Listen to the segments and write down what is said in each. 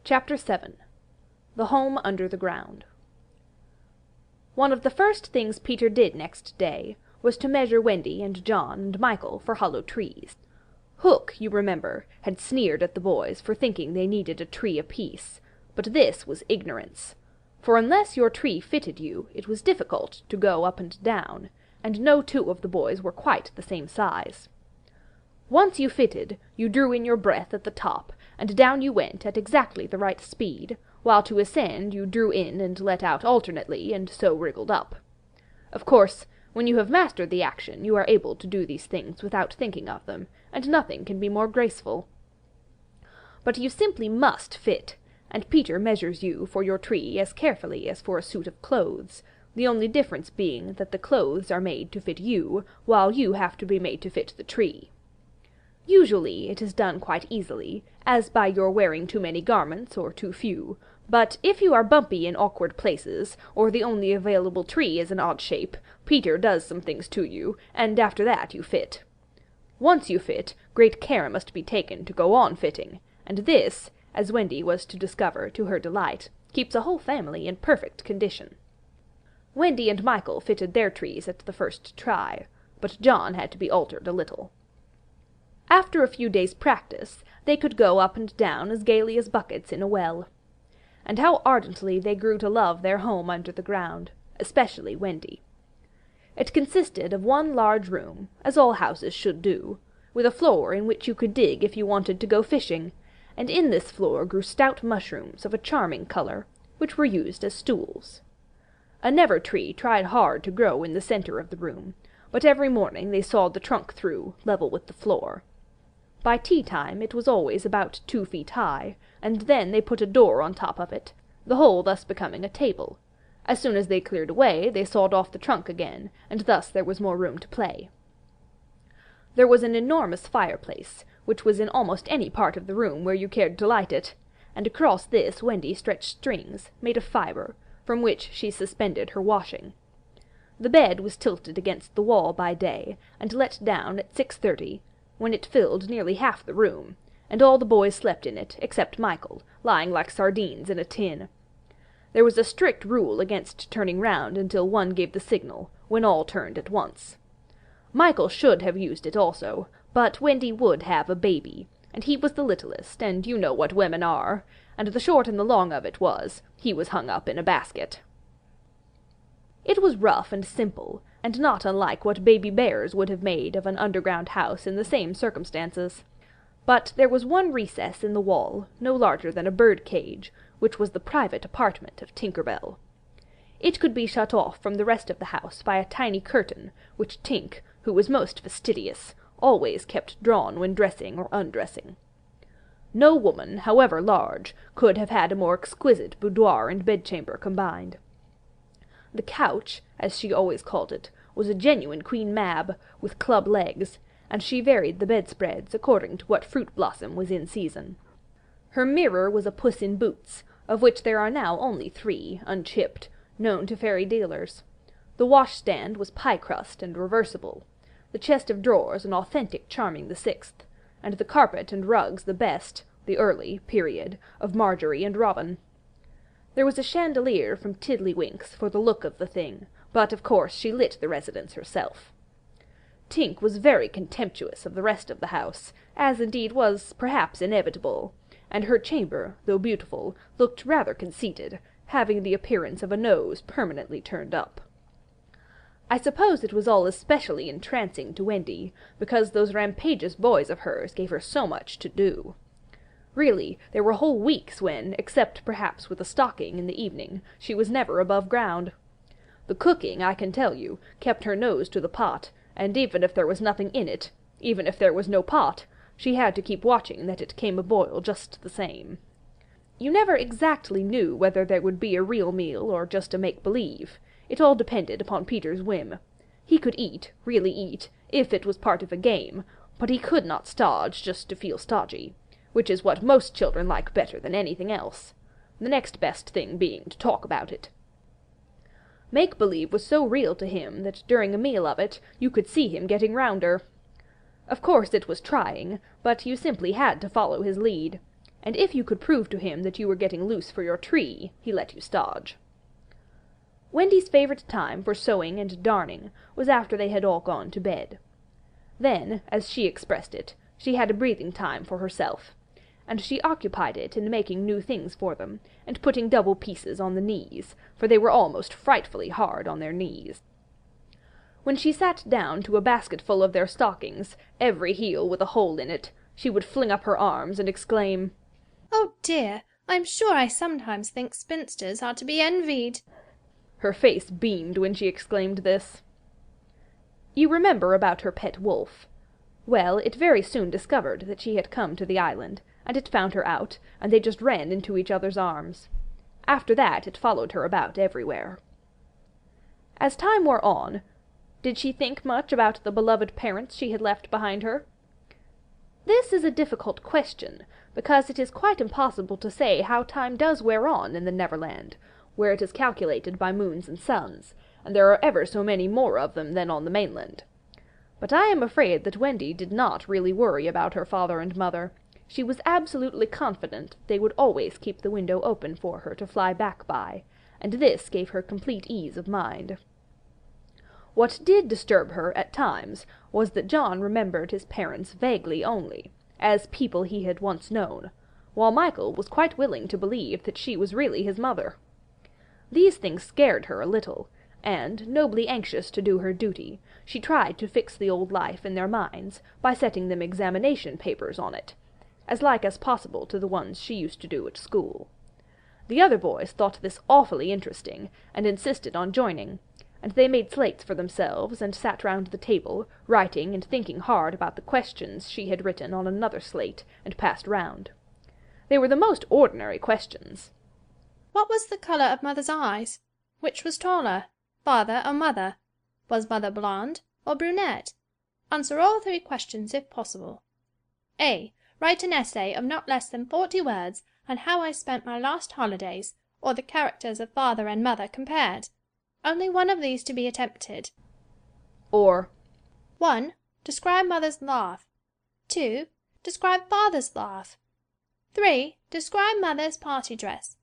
Chapter 7 The Home Under the Ground. One of the first things Peter did next day was to measure Wendy and John and Michael for hollow trees. Hook, you remember, had sneered at the boys for thinking they needed a tree apiece, but this was ignorance. For unless your tree fitted you, it was difficult to go up and down, and no two of the boys were quite the same size. Once you fitted, you drew in your breath at the top, and down you went at exactly the right speed, while to ascend you drew in and let out alternately, and so wriggled up. Of course, when you have mastered the action, you are able to do these things without thinking of them, and nothing can be more graceful. But you simply must fit, and Peter measures you for your tree as carefully as for a suit of clothes, the only difference being that the clothes are made to fit you, while you have to be made to fit the tree. Usually it is done quite easily, as by your wearing too many garments or too few, but if you are bumpy in awkward places, or the only available tree is an odd shape, Peter does some things to you, and after that you fit. Once you fit, great care must be taken to go on fitting, and this, as Wendy was to discover to her delight, keeps a whole family in perfect condition. Wendy and Michael fitted their trees at the first try, but John had to be altered a little. After a few days' practice, they could go up and down as gaily as buckets in a well. And how ardently they grew to love their home under the ground, especially Wendy. It consisted of one large room, as all houses should do, with a floor in which you could dig if you wanted to go fishing, and in this floor grew stout mushrooms of a charming colour, which were used as stools. A never tree tried hard to grow in the centre of the room, but every morning they sawed the trunk through, level with the floor. By tea-time it was always about 2 feet high, and then they put a door on top of it, the whole thus becoming a table. As soon as they cleared away, they sawed off the trunk again, and thus there was more room to play. There was an enormous fireplace, which was in almost any part of the room where you cared to light it, and across this Wendy stretched strings, made of fibre, from which she suspended her washing. The bed was tilted against the wall by day, and let down at 6:30, when it filled nearly half the room, and all the boys slept in it, except Michael, lying like sardines in a tin. There was a strict rule against turning round until one gave the signal, when all turned at once. Michael should have used it also, but Wendy would have a baby, and he was the littlest, and you know what women are, and the short and the long of it was, he was hung up in a basket. It was rough and simple, and not unlike what baby bears would have made of an underground house in the same circumstances. But there was one recess in the wall, no larger than a bird-cage, which was the private apartment of Tinker Bell. It could be shut off from the rest of the house by a tiny curtain, which Tink, who was most fastidious, always kept drawn when dressing or undressing. No woman, however large, could have had a more exquisite boudoir and bedchamber combined. The couch, as she always called it, was a genuine Queen Mab, with club legs, and she varied the bedspreads according to what fruit blossom was in season. Her mirror was a Puss in Boots, of which there are now only 3, unchipped, known to fairy dealers. The washstand was pie-crust and reversible, the chest of drawers an authentic Charming VI, and the carpet and rugs the best, the early period, of Marjorie and Robin. There was a chandelier from Tiddlywinks for the look of the thing, but of course she lit the residence herself. Tink was very contemptuous of the rest of the house, as indeed was perhaps inevitable, and her chamber, though beautiful, looked rather conceited, having the appearance of a nose permanently turned up. I suppose it was all especially entrancing to Wendy, because those rampageous boys of hers gave her so much to do. Really, there were whole weeks when, except perhaps with a stocking in the evening, she was never above ground. The cooking, I can tell you, kept her nose to the pot, and even if there was nothing in it, even if there was no pot, she had to keep watching that it came a-boil just the same. You never exactly knew whether there would be a real meal or just a make-believe. It all depended upon Peter's whim. He could eat, really eat, if it was part of a game, but he could not stodge just to feel stodgy, which is what most children like better than anything else, the next best thing being to talk about it. Make-believe was so real to him that during a meal of it you could see him getting rounder. Of course it was trying, but you simply had to follow his lead. and if you could prove to him that you were getting loose for your tree, he let you stodge. Wendy's favourite time for sewing and darning was after they had all gone to bed. Then, as she expressed it, she had a breathing time for herself, and she occupied it in making new things for them, and putting double pieces on the knees, for they were almost frightfully hard on their knees. When she sat down to a basketful of their stockings, every heel with a hole in it, she would fling up her arms and exclaim, "Oh dear, I'm sure I sometimes think spinsters are to be envied." Her face beamed when she exclaimed this. You remember about her pet wolf. Well, it very soon discovered that she had come to the island, and it found her out, and they just ran into each other's arms. After that it followed her about everywhere. As time wore on, did she think much about the beloved parents she had left behind her? This is a difficult question, because it is quite impossible to say how time does wear on in the Neverland, where it is calculated by moons and suns, and there are ever so many more of them than on the mainland. But I am afraid that Wendy did not really worry about her father and mother. She was absolutely confident they would always keep the window open for her to fly back by, and this gave her complete ease of mind. What did disturb her at times was that John remembered his parents vaguely only, as people he had once known, while Michael was quite willing to believe that she was really his mother. These things scared her a little, and, nobly anxious to do her duty, she tried to fix the old life in their minds by setting them examination papers on it, as like as possible to the ones she used to do at school. The other boys thought this awfully interesting, and insisted on joining, and they made slates for themselves, and sat round the table, writing and thinking hard about the questions she had written on another slate, and passed round. They were the most ordinary questions. What was the colour of mother's eyes? Which was taller, father or mother? Was mother blonde or brunette? Answer all 3 questions if possible. A. Write an essay of not less than 40 words on how I spent my last holidays, or the characters of father and mother compared. Only one of these to be attempted. Or 1. Describe mother's laugh. 2. Describe father's laugh. 3. Describe mother's party dress.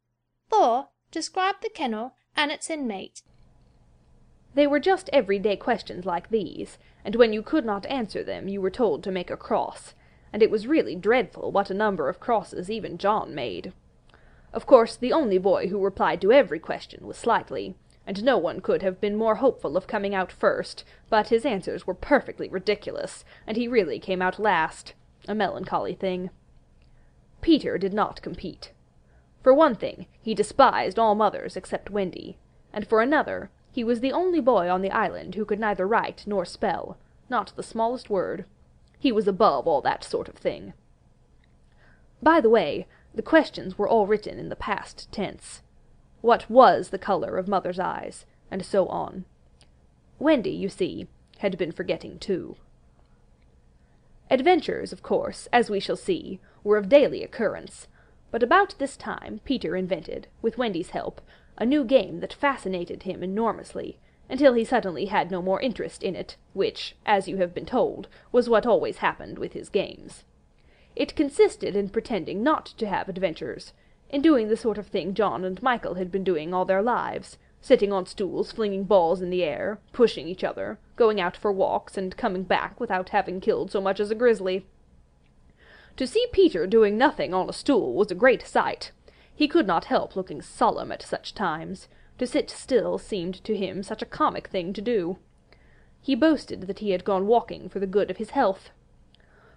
4. Describe the kennel and its inmate. They were just everyday questions like these, and when you could not answer them you were told to make a cross, and it was really dreadful what a number of crosses even John made. Of course, the only boy who replied to every question was Slightly, and no one could have been more hopeful of coming out first, but his answers were perfectly ridiculous, and he really came out last, a melancholy thing. Peter did not compete. For one thing, he despised all mothers except Wendy, and for another, he was the only boy on the island who could neither write nor spell, not the smallest word. He was above all that sort of thing. By the way, the questions were all written in the past tense. What was the colour of mother's eyes, and so on. Wendy, you see, had been forgetting too. Adventures, of course, as we shall see, were of daily occurrence, but about this time Peter invented, with Wendy's help, a new game that fascinated him enormously, until he suddenly had no more interest in it, which, as you have been told, was what always happened with his games. It consisted in pretending not to have adventures, in doing the sort of thing John and Michael had been doing all their lives, sitting on stools, flinging balls in the air, pushing each other, going out for walks, and coming back without having killed so much as a grizzly. To see Peter doing nothing on a stool was a great sight. He could not help looking solemn at such times. To sit still seemed to him such a comic thing to do. He boasted that he had gone walking for the good of his health.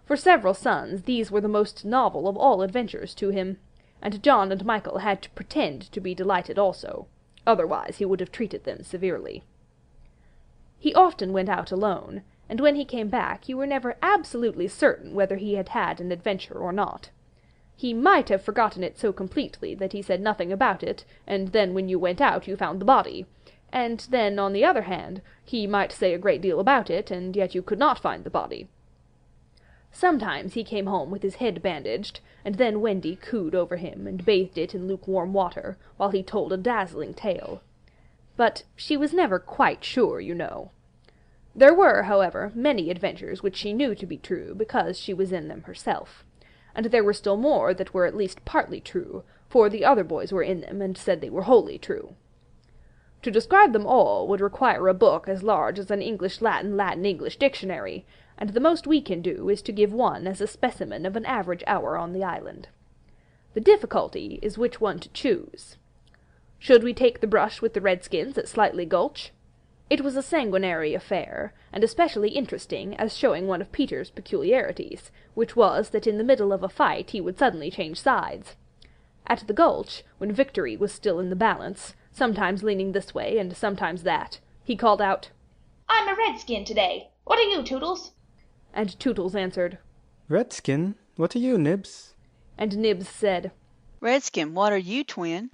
For several suns these were the most novel of all adventures to him, and John and Michael had to pretend to be delighted also, otherwise he would have treated them severely. He often went out alone, and when he came back you were never absolutely certain whether he had had an adventure or not. He might have forgotten it so completely that he said nothing about it, and then when you went out you found the body, and then, on the other hand, he might say a great deal about it, and yet you could not find the body. Sometimes he came home with his head bandaged, and then Wendy cooed over him and bathed it in lukewarm water, while he told a dazzling tale. But she was never quite sure, you know. There were, however, many adventures which she knew to be true because she was in them herself, and there were still more that were at least partly true, for the other boys were in them and said they were wholly true. To describe them all would require a book as large as an English-Latin Latin-English dictionary, and the most we can do is to give one as a specimen of an average hour on the island. The difficulty is which one to choose. Should we take the brush with the Redskins at Slightly Gulch? It was a sanguinary affair, and especially interesting as showing one of Peter's peculiarities, which was that in the middle of a fight he would suddenly change sides. At the Gulch, when victory was still in the balance, sometimes leaning this way and sometimes that, he called out, "I'm a Redskin today. What are you, Tootles?" And Tootles answered, "Redskin, what are you, Nibs?" And Nibs said, "Redskin, what are you, Twin?"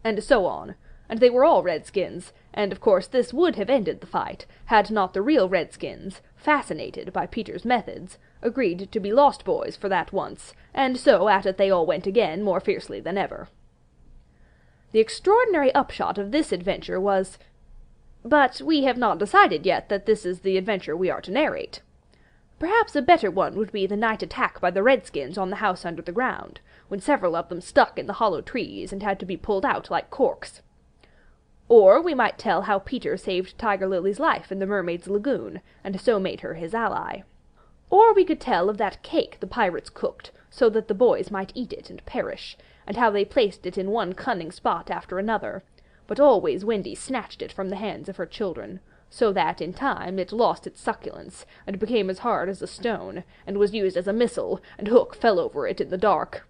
and so on, and they were all Redskins, and of course this would have ended the fight, had not the real Redskins, fascinated by Peter's methods, agreed to be lost boys for that once, and so at it they all went again, more fiercely than ever. The extraordinary upshot of this adventure was— But we have not decided yet that this is the adventure we are to narrate. Perhaps a better one would be the night attack by the Redskins on the house under the ground, when several of them stuck in the hollow trees and had to be pulled out like corks. Or we might tell how Peter saved Tiger Lily's life in the Mermaid's Lagoon, and so made her his ally. Or we could tell of that cake the pirates cooked, so that the boys might eat it and perish, and how they placed it in one cunning spot after another, but always Wendy snatched it from the hands of her children, so that in time it lost its succulence, and became as hard as a stone, and was used as a missile, and Hook fell over it in the dark.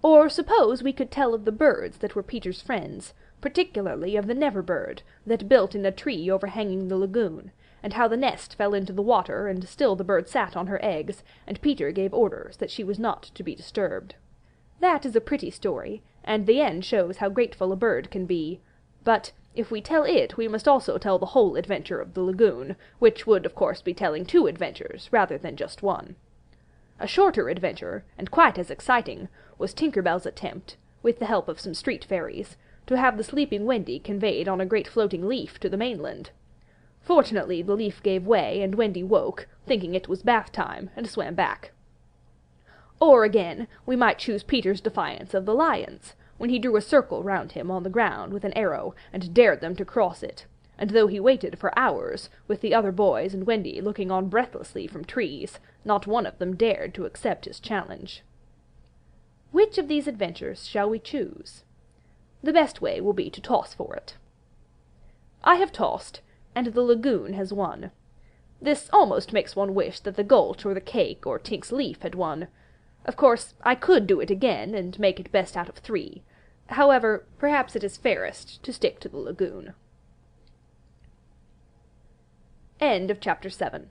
Or suppose we could tell of the birds that were Peter's friends, particularly of the Never Bird, that built in a tree overhanging the lagoon, and how the nest fell into the water, and still the bird sat on her eggs, and Peter gave orders that she was not to be disturbed. That is a pretty story, and the end shows how grateful a bird can be, but if we tell it, we must also tell the whole adventure of the lagoon, which would of course be telling two adventures rather than just one. A shorter adventure, and quite as exciting, was Tinker Bell's attempt, with the help of some street fairies, to have the sleeping Wendy conveyed on a great floating leaf to the mainland. Fortunately the leaf gave way, and Wendy woke, thinking it was bath time, and swam back. Or again, we might choose Peter's defiance of the lions, when he drew a circle round him on the ground with an arrow, and dared them to cross it, and though he waited for hours, with the other boys and Wendy looking on breathlessly from trees, not one of them dared to accept his challenge. Which of these adventures shall we choose? The best way will be to toss for it. I have tossed, and the lagoon has won. This almost makes one wish that the Gulch or the cake or Tink's leaf had won. Of course, I could do it again, and make it best out of 3. However, perhaps it is fairest to stick to the lagoon. End of Chapter 7.